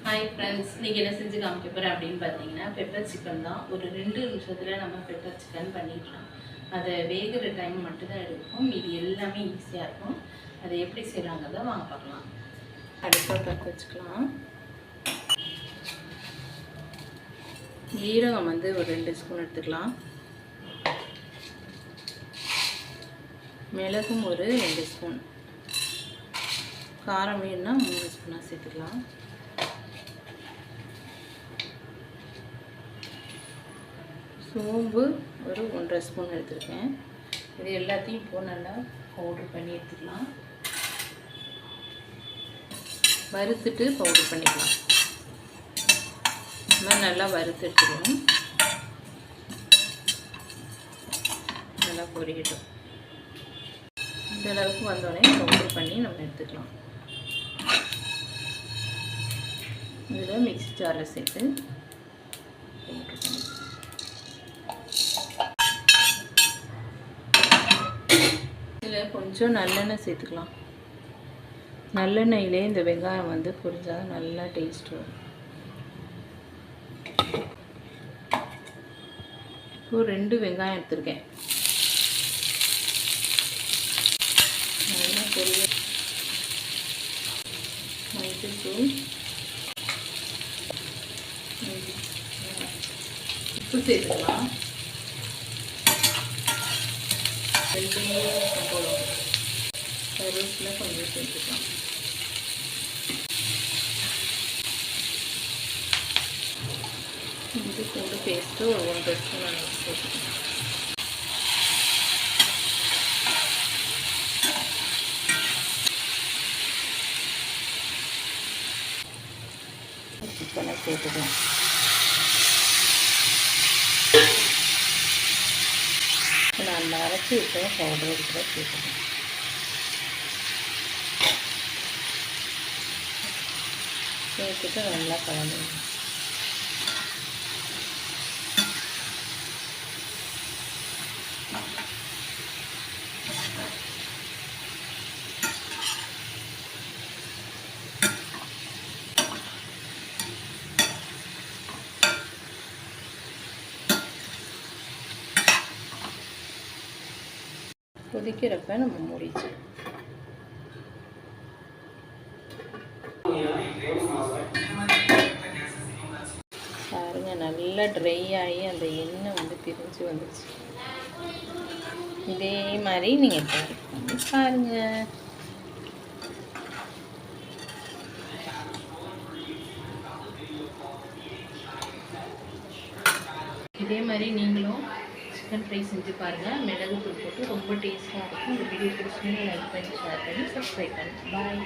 Hi friends, இன்றைக்கி என்ன செஞ்சு காமிக்க போகிறேன் அப்படின்னு பார்த்தீங்கன்னா பெப்பர் சிக்கன் தான். ஒரு 2 நிமிஷத்தில் நம்ம பெப்பர் சிக்கன் பண்ணிடலாம். அதை வேகிற டைம் மட்டும்தான் எடுக்கும், இது எல்லாமே ஈஸியாக இருக்கும். அதை எப்படி செய்கிறாங்கிறத வாங்க பார்க்கலாம். அடுப்பை பற்ற வச்சுக்கலாம். ஜீரகம் ஒரு 2 ஸ்பூன் எடுத்துக்கலாம். மிளகும் ஒரு 2 ஸ்பூன், காரம் வேணும்னா 3 ஸ்பூனாக சேர்த்துக்கலாம். சோம்பு ஒரு 1.5 ஸ்பூன் எடுத்துருக்கேன். இது எல்லாத்தையும் இப்போது நல்லா பவுட்ரு பண்ணி எடுத்துக்கலாம். வறுத்துட்டு பவுட்ரு பண்ணிக்கலாம். இந்த மாதிரி நல்லா வறுத்து எடுத்துக்கணும். நல்லா பொரியட்டும். இந்த அளவுக்கு வந்தோடனே பவுட்ரு பண்ணி நம்ம எடுத்துக்கலாம். இதில் மிக்ஸி ஜாரில் சேர்த்து பவுட்ரு பண்ணி இதில் கொஞ்சம் நல்லெண்ணெய் சேர்த்துக்கலாம். நல்லெண்ணெயிலே இந்த வெங்காயம் பொரிஞ்சால் நல்லா டேஸ்ட் வரும். இப்போ 2 வெங்காயம் எடுத்துருக்கேன். நல்லா பொரிய மஞ்சள்தூள், உப்பு சேர்த்துக்கலாம். கருவேப்பிலை கொஞ்சம் சேர்த்துக்கலாம். இஞ்சி பூண்டு பேஸ்ட்டு ஒரு 1.5 ஸ்பூன் சேர்த்துக்கலாம். சிக்கனை சேர்த்துக்கலாம். நல்லா அரைச்சி இருக்கிற பவுடர் இருக்கிற சேர்த்துக்கலாம். சேர்த்துட்டு நல்லா கலந்துடணும். கொதிக்கிறப்ப நம்ம மூடிச்சு பாருங்க, நல்லா ட்ரை ஆகி அந்த எண்ணெய் பிரிஞ்சு வந்துச்சு. இதே மாதிரி நீங்கள் பாருங்க. இதே மாதிரி நீங்களும் சிக்கன் ஃப்ரை செஞ்சு பாருங்கள். மிளகு தூள் போட்டு ரொம்ப டேஸ்ட்டாக இருக்கும். இந்த வீடியோ பிடிச்சிங்கன்னா லைக் பண்ணி, ஷேர் பண்ணி, சப்ஸ்கிரைப் பண்ணி. பாய்.